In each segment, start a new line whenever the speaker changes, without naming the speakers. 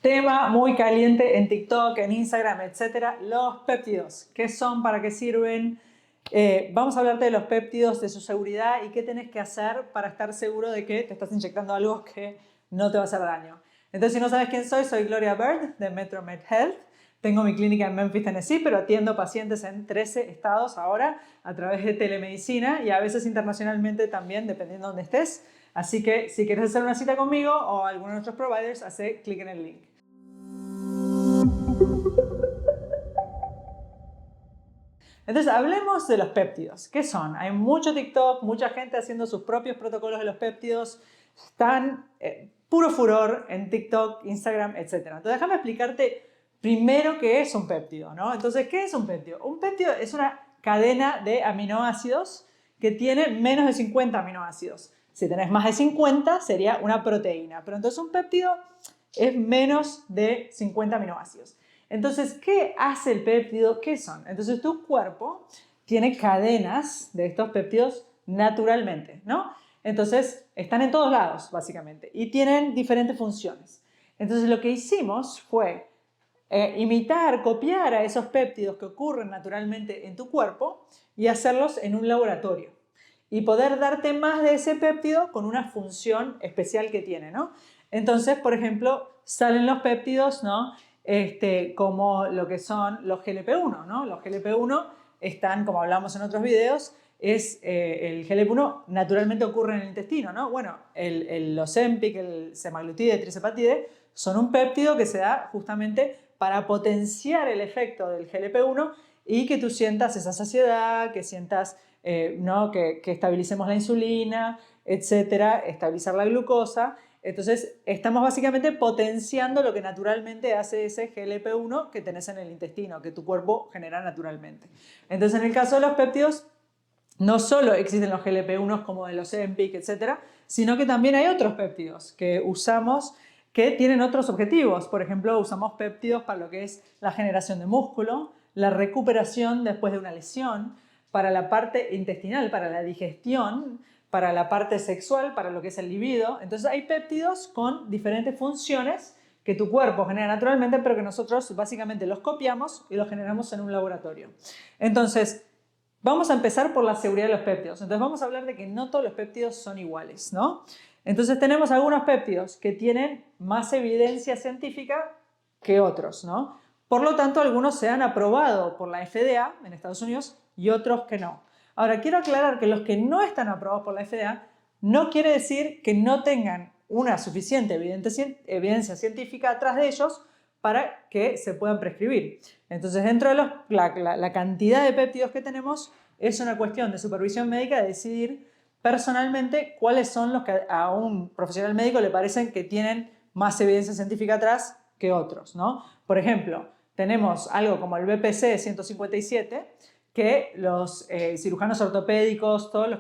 Tema muy caliente en TikTok, en Instagram, etcétera, los péptidos. ¿Qué son? ¿Para qué sirven? Vamos a hablarte de los péptidos, de su seguridad y qué tenés que hacer para estar seguro de que te estás inyectando algo que no te va a hacer daño. Entonces, si no sabes quién soy Gloria Bird de MetroMed Health. Tengo mi clínica en Memphis, Tennessee, pero atiendo pacientes en 13 estados ahora a través de telemedicina y a veces internacionalmente también, dependiendo de dónde estés. Así que si quieres hacer una cita conmigo o alguno de nuestros providers, hace clic en el link. Entonces, hablemos de los péptidos. ¿Qué son? Hay mucho TikTok, mucha gente haciendo sus propios protocolos de los péptidos. Están puro furor en TikTok, Instagram, etc. Entonces, déjame explicarte primero qué es un péptido, ¿no? Entonces, ¿qué es un péptido? Un péptido es una cadena de aminoácidos que tiene menos de 50 aminoácidos. Si tenés más de 50, sería una proteína. Pero entonces un péptido es menos de 50 aminoácidos. Entonces, ¿qué hace el péptido? ¿Qué son? Entonces, tu cuerpo tiene cadenas de estos péptidos naturalmente, ¿no? Entonces, están en todos lados, básicamente, y tienen diferentes funciones. Entonces, lo que hicimos fue imitar, copiar a esos péptidos que ocurren naturalmente en tu cuerpo y hacerlos en un laboratorio. Y poder darte más de ese péptido con una función especial que tiene, ¿no? Entonces, por ejemplo, salen los péptidos, ¿no? Como lo que son los GLP-1, ¿no? Los GLP-1 están, como hablamos en otros videos, el GLP-1 naturalmente ocurre en el intestino, ¿no? Bueno, el Ozempic, el semaglutide, el trizepatide, son un péptido que se da justamente para potenciar el efecto del GLP-1 y que tú sientas esa saciedad, que sientas ¿no? que estabilicemos la insulina, etcétera, estabilizar la glucosa. Entonces, estamos básicamente potenciando lo que naturalmente hace ese GLP-1 que tenés en el intestino, que tu cuerpo genera naturalmente. Entonces, en el caso de los péptidos, no solo existen los GLP-1 como el Ozempic, etcétera, sino que también hay otros péptidos que usamos que tienen otros objetivos. Por ejemplo, usamos péptidos para lo que es la generación de músculo, la recuperación después de una lesión, para la parte intestinal, para la digestión, para la parte sexual, para lo que es el libido. Entonces hay péptidos con diferentes funciones que tu cuerpo genera naturalmente, pero que nosotros básicamente los copiamos y los generamos en un laboratorio. Entonces, vamos a empezar por la seguridad de los péptidos. Entonces vamos a hablar de que no todos los péptidos son iguales, ¿no? Entonces tenemos algunos péptidos que tienen más evidencia científica que otros, ¿no? Por lo tanto, algunos se han aprobado por la FDA en Estados Unidos y otros que no. Ahora, quiero aclarar que los que no están aprobados por la FDA no quiere decir que no tengan una suficiente evidencia científica atrás de ellos para que se puedan prescribir. Entonces, dentro de la cantidad de péptidos que tenemos, es una cuestión de supervisión médica de decidir personalmente cuáles son los que a un profesional médico le parecen que tienen más evidencia científica atrás que otros, ¿no? Por ejemplo, tenemos algo como el BPC 157, que los cirujanos ortopédicos, todos los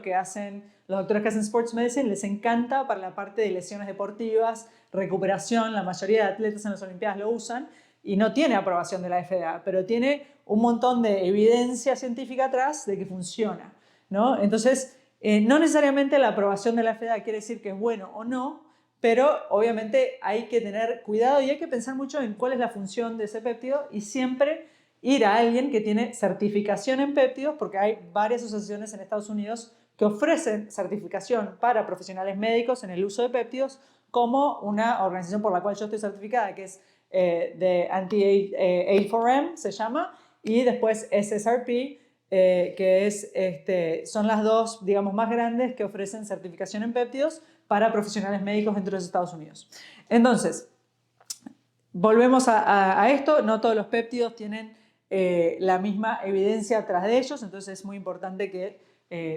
doctores que hacen sports medicine, les encanta para la parte de lesiones deportivas, recuperación. La mayoría de atletas en las Olimpiadas lo usan y no tiene aprobación de la FDA, pero tiene un montón de evidencia científica atrás de que funciona, ¿no? Entonces, no necesariamente la aprobación de la FDA quiere decir que es bueno o no, pero obviamente hay que tener cuidado y hay que pensar mucho en cuál es la función de ese péptido y siempre ir a alguien que tiene certificación en péptidos, porque hay varias asociaciones en Estados Unidos que ofrecen certificación para profesionales médicos en el uso de péptidos, como una organización por la cual yo estoy certificada, que es de Anti-A4M, se llama, y después SSRP, son las dos, digamos, más grandes que ofrecen certificación en péptidos para profesionales médicos dentro de los Estados Unidos. Entonces, volvemos a esto, no todos los péptidos tienen la misma evidencia atrás de ellos, entonces es muy importante que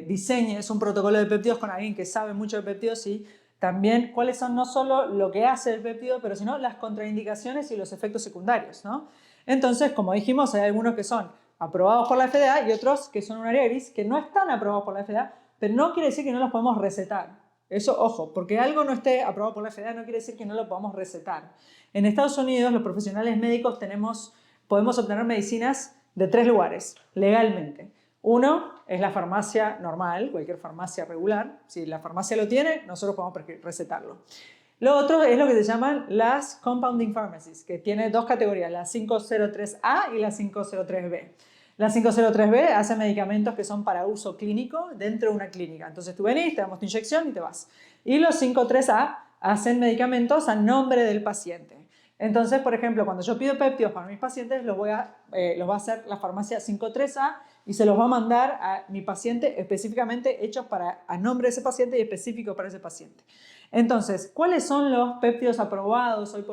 diseñes un protocolo de péptidos con alguien que sabe mucho de péptidos y también cuáles son no solo lo que hace el péptido, pero sino las contraindicaciones y los efectos secundarios, ¿no? Entonces, como dijimos, hay algunos que son aprobados por la FDA y otros que son un área gris, que no están aprobados por la FDA, pero no quiere decir que no los podemos recetar. Eso, ojo, porque algo no esté aprobado por la FDA no quiere decir que no lo podamos recetar. En Estados Unidos, los profesionales médicos podemos obtener medicinas de 3 lugares, legalmente. Uno es la farmacia normal, cualquier farmacia regular. Si la farmacia lo tiene, nosotros podemos recetarlo. Lo otro es lo que se llaman las compounding pharmacies, que tiene dos categorías, la 503A y la 503B. La 503B hace medicamentos que son para uso clínico dentro de una clínica. Entonces tú venís, te damos tu inyección y te vas. Y los 53A hacen medicamentos a nombre del paciente. Entonces, por ejemplo, cuando yo pido péptidos para mis pacientes, los va a hacer la farmacia 53A y se los va a mandar a mi paciente específicamente hechos a nombre de ese paciente y específicos para ese paciente. Entonces, ¿cuáles son los péptidos aprobados hoy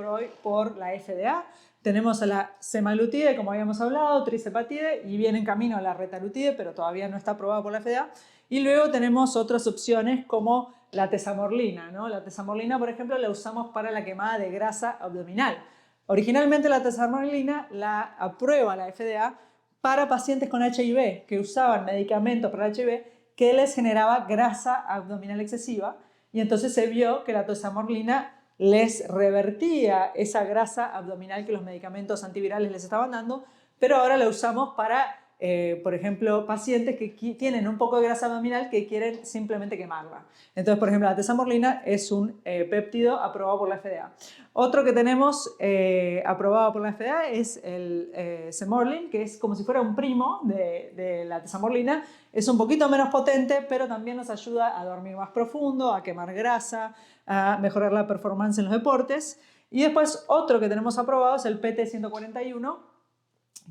por la FDA? Tenemos a la semaglutide, como habíamos hablado, trizepatide, y viene en camino a la retalutide, pero todavía no está aprobada por la FDA. Y luego tenemos otras opciones como la tesamorlina, ¿no? La tesamorlina, por ejemplo, la usamos para la quemada de grasa abdominal. Originalmente la tesamorlina la aprueba la FDA para pacientes con HIV que usaban medicamentos para HIV que les generaba grasa abdominal excesiva, y entonces se vio que la tesamorlina les revertía esa grasa abdominal que los medicamentos antivirales les estaban dando, pero ahora la usamos para, por ejemplo, pacientes que tienen un poco de grasa abdominal que quieren simplemente quemarla. Entonces, por ejemplo, la tesamorlina es un péptido aprobado por la FDA. Otro que tenemos aprobado por la FDA es el Semorlin, que es como si fuera un primo de la tesamorlina. Es un poquito menos potente, pero también nos ayuda a dormir más profundo, a quemar grasa, a mejorar la performance en los deportes. Y después otro que tenemos aprobado es el PT141,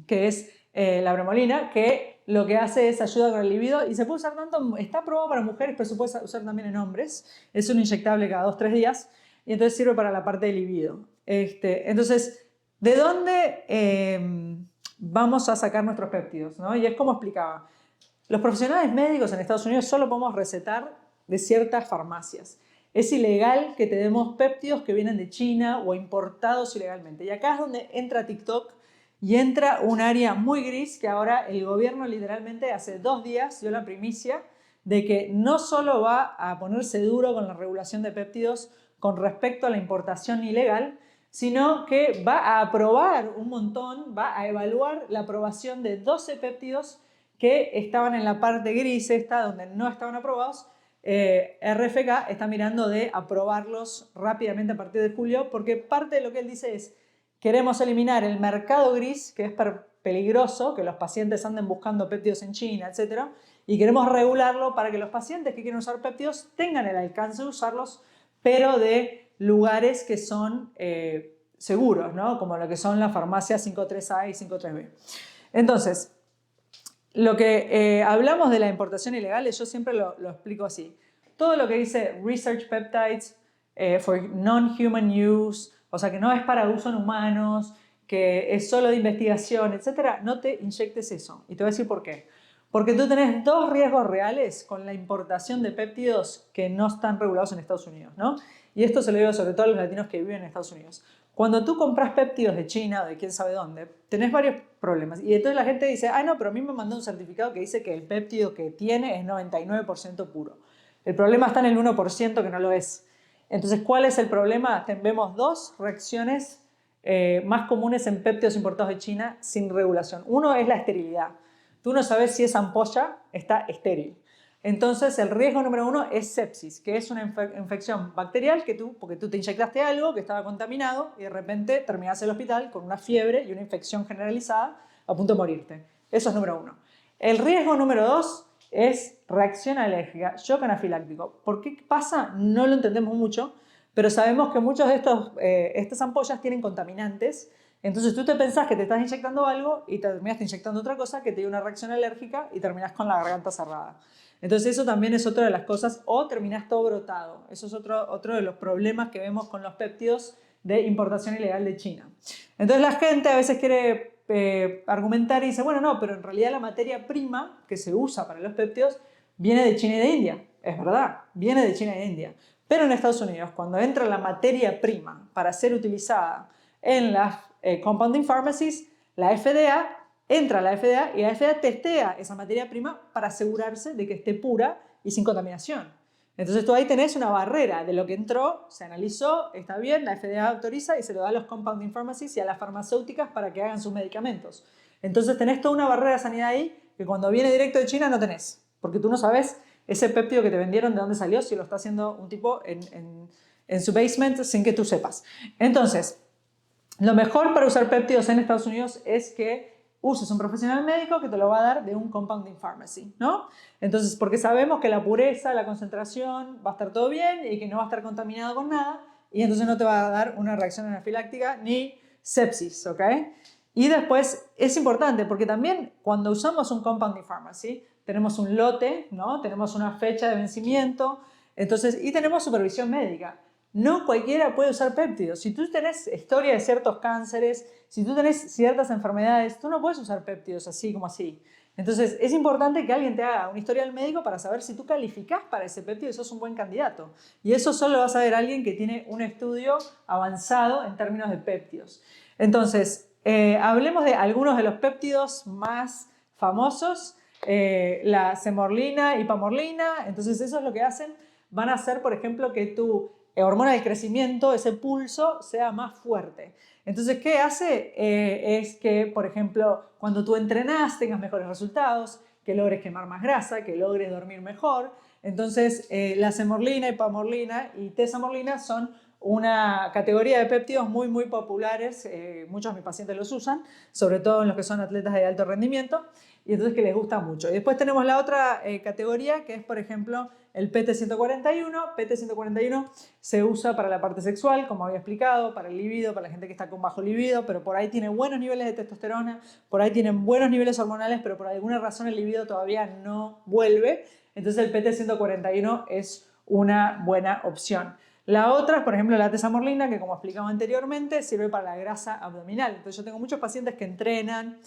que es la bremolina, que lo que hace es ayuda con el libido y se puede usar tanto, está aprobado para mujeres, pero se puede usar también en hombres. Es un inyectable cada 2-3 días y entonces sirve para la parte del libido. Entonces, ¿de dónde vamos a sacar nuestros péptidos, ¿no? Y es como explicaba. Los profesionales médicos en Estados Unidos solo podemos recetar de ciertas farmacias. Es ilegal que te demos péptidos que vienen de China o importados ilegalmente. Y acá es donde entra TikTok y entra un área muy gris que ahora el gobierno literalmente hace 2 días dio la primicia de que no solo va a ponerse duro con la regulación de péptidos con respecto a la importación ilegal, sino que va a aprobar un montón, va a evaluar la aprobación de 12 péptidos que estaban en la parte gris esta, donde no estaban aprobados. RFK está mirando de aprobarlos rápidamente a partir de julio, porque parte de lo que él dice es: queremos eliminar el mercado gris, que es peligroso, que los pacientes anden buscando péptidos en China, etc. Y queremos regularlo para que los pacientes que quieren usar péptidos tengan el alcance de usarlos, pero de lugares que son seguros, ¿no? Como lo que son las farmacias 53A y 53B. Entonces, lo que hablamos de la importación ilegal, yo siempre lo explico así. Todo lo que dice Research Peptides for Non-Human Use, o sea que no es para uso en humanos, que es solo de investigación, etc., no te inyectes eso. Y te voy a decir por qué. Porque tú tenés 2 riesgos reales con la importación de péptidos que no están regulados en Estados Unidos, ¿no? Y esto se lo digo sobre todo a los latinos que viven en Estados Unidos. Cuando tú compras péptidos de China o de quién sabe dónde, tenés varios problemas. Y entonces la gente dice: ah, no, pero a mí me mandó un certificado que dice que el péptido que tiene es 99% puro. El problema está en el 1% que no lo es. Entonces, ¿cuál es el problema? Vemos 2 reacciones más comunes en péptidos importados de China sin regulación. Uno es la esterilidad. Tú no sabes si esa ampolla está estéril. Entonces, el riesgo número 1 es sepsis, que es una infección bacterial porque tú te inyectaste algo que estaba contaminado y de repente terminaste en el hospital con una fiebre y una infección generalizada a punto de morirte. Eso es número 1. El riesgo número 2 es reacción alérgica, shock anafiláctico. ¿Por qué pasa? No lo entendemos mucho, pero sabemos que muchas de estas ampollas tienen contaminantes. Entonces tú te pensás que te estás inyectando algo y te terminaste inyectando otra cosa que te dio una reacción alérgica y terminás con la garganta cerrada. Entonces eso también es otra de las cosas, o terminás todo brotado. Eso es otro de los problemas que vemos con los péptidos de importación ilegal de China. Entonces la gente a veces quiere argumentar y dice: bueno, no, pero en realidad la materia prima que se usa para los péptidos viene de China y de India. Es verdad, viene de China y de India. Pero en Estados Unidos, cuando entra la materia prima para ser utilizada en las compounding pharmacies, la FDA entra a la FDA y la FDA testea esa materia prima para asegurarse de que esté pura y sin contaminación. Entonces tú ahí tenés una barrera de lo que entró, se analizó, está bien, la FDA autoriza y se lo da a los compounding pharmacies y a las farmacéuticas para que hagan sus medicamentos. Entonces tenés toda una barrera de sanidad ahí que cuando viene directo de China no tenés, porque tú no sabes ese péptido que te vendieron de dónde salió, si lo está haciendo un tipo en su basement sin que tú sepas. Entonces, lo mejor para usar péptidos en Estados Unidos es que uses un profesional médico que te lo va a dar de un compounding pharmacy, ¿no? Entonces, porque sabemos que la pureza, la concentración va a estar todo bien y que no va a estar contaminado con nada y entonces no te va a dar una reacción anafiláctica ni sepsis, ¿ok? Y después es importante porque también cuando usamos un compounding pharmacy tenemos un lote, ¿no? Tenemos una fecha de vencimiento, entonces, y tenemos supervisión médica. No cualquiera puede usar péptidos. Si tú tenés historia de ciertos cánceres, si tú tenés ciertas enfermedades, tú no puedes usar péptidos así como así. Entonces, es importante que alguien te haga un historial médico para saber si tú calificás para ese péptido y sos un buen candidato. Y eso solo lo va a saber alguien que tiene un estudio avanzado en términos de péptidos. Entonces, hablemos de algunos de los péptidos más famosos. La semorlina y pamorlina. Entonces, eso es lo que hacen. Van a hacer, por ejemplo, que tu hormona del crecimiento, ese pulso, sea más fuerte. Entonces, ¿qué hace? Es que, por ejemplo, cuando tú entrenas tengas mejores resultados, que logres quemar más grasa, que logres dormir mejor. Entonces, la semorlina y pamorlina y tesamorlina son una categoría de péptidos muy, muy populares. Muchos de mis pacientes los usan, sobre todo en los que son atletas de alto rendimiento, y entonces que les gusta mucho. Y después tenemos la otra categoría, que es, por ejemplo, el PT141. PT141 se usa para la parte sexual, como había explicado, para el libido, para la gente que está con bajo libido, pero por ahí tiene buenos niveles de testosterona, por ahí tienen buenos niveles hormonales, pero por alguna razón el libido todavía no vuelve. Entonces el PT141 es una buena opción. La otra es, por ejemplo, la tesamorlina, que como explicaba anteriormente, sirve para la grasa abdominal. Entonces yo tengo muchos pacientes que entrenan,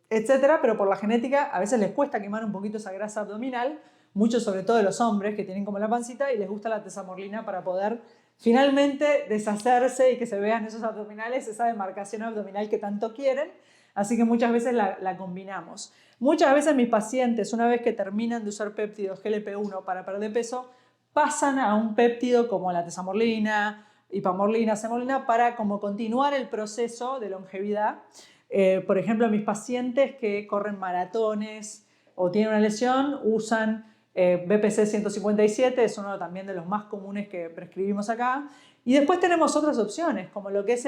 etcétera, pero por la genética a veces les cuesta quemar un poquito esa grasa abdominal, muchos sobre todo de los hombres que tienen como la pancita y les gusta la tesamorlina para poder finalmente deshacerse y que se vean esos abdominales, esa demarcación abdominal que tanto quieren. Así que muchas veces la combinamos. Muchas veces mis pacientes, una vez que terminan de usar péptidos GLP-1 para perder peso, pasan a un péptido como la tesamorlina, hipamorlina, semorlina para como continuar el proceso de longevidad. Por ejemplo, mis pacientes que corren maratones o tienen una lesión usan BPC 157, es uno también de los más comunes que prescribimos acá. Y después tenemos otras opciones, como lo que es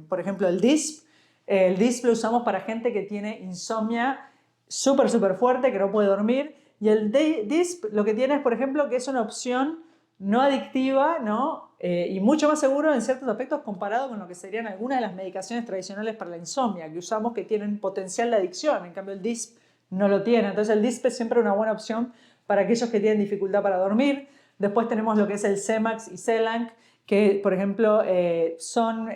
por ejemplo, el DISP. El DISP lo usamos para gente que tiene insomnia súper, súper fuerte, que no puede dormir. Y el DISP lo que tiene es, por ejemplo, que es una opción no adictiva, ¿no? Y mucho más seguro en ciertos aspectos comparado con lo que serían algunas de las medicaciones tradicionales para la insomnia que usamos que tienen potencial de adicción. En cambio, el DISP no lo tiene. Entonces, el DISP es siempre una buena opción para aquellos que tienen dificultad para dormir. Después tenemos lo que es el CEMAX y CELANC, que, por ejemplo, son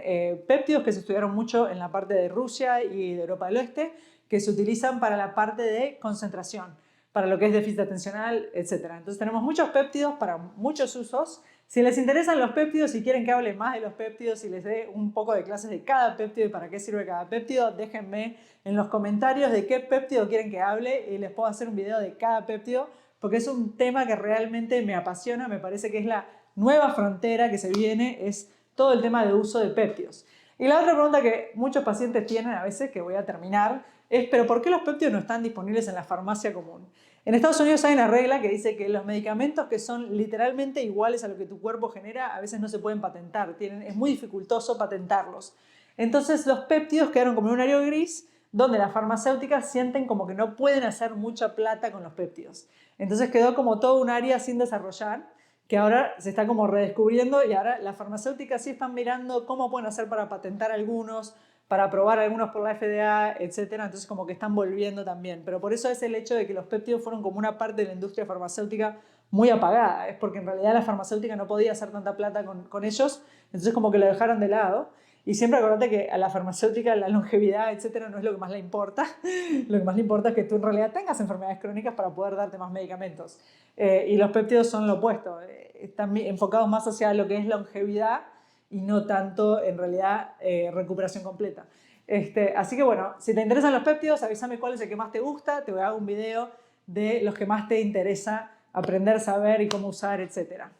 péptidos que se estudiaron mucho en la parte de Rusia y de Europa del Oeste, que se utilizan para la parte de concentración, para lo que es déficit atencional, etc. Entonces tenemos muchos péptidos para muchos usos. Si les interesan los péptidos, si quieren que hable más de los péptidos y les dé un poco de clases de cada péptido y para qué sirve cada péptido, déjenme en los comentarios de qué péptido quieren que hable y les puedo hacer un video de cada péptido porque es un tema que realmente me apasiona, me parece que es la nueva frontera que se viene, es todo el tema de uso de péptidos. Y la otra pregunta que muchos pacientes tienen a veces, que voy a terminar, es ¿pero por qué los péptidos no están disponibles en la farmacia común? En Estados Unidos hay una regla que dice que los medicamentos que son literalmente iguales a lo que tu cuerpo genera a veces no se pueden patentar, es muy dificultoso patentarlos. Entonces los péptidos quedaron como en un área gris donde las farmacéuticas sienten como que no pueden hacer mucha plata con los péptidos. Entonces quedó como todo un área sin desarrollar que ahora se está como redescubriendo y ahora las farmacéuticas sí están mirando cómo pueden hacer para patentar algunos, para aprobar algunos por la FDA, etc. Entonces como que están volviendo también. Pero por eso es el hecho de que los péptidos fueron como una parte de la industria farmacéutica muy apagada. Es porque en realidad la farmacéutica no podía hacer tanta plata con ellos, entonces como que lo dejaron de lado. Y siempre acordate que a la farmacéutica la longevidad, etcétera, no es lo que más le importa. Lo que más le importa es que tú en realidad tengas enfermedades crónicas para poder darte más medicamentos. Y los péptidos son lo opuesto. Están enfocados más hacia lo que es longevidad y no tanto en realidad recuperación completa. Así que bueno, si te interesan los péptidos, avísame cuál es el que más te gusta. Te voy a dar un video de los que más te interesa aprender, saber y cómo usar, etcétera.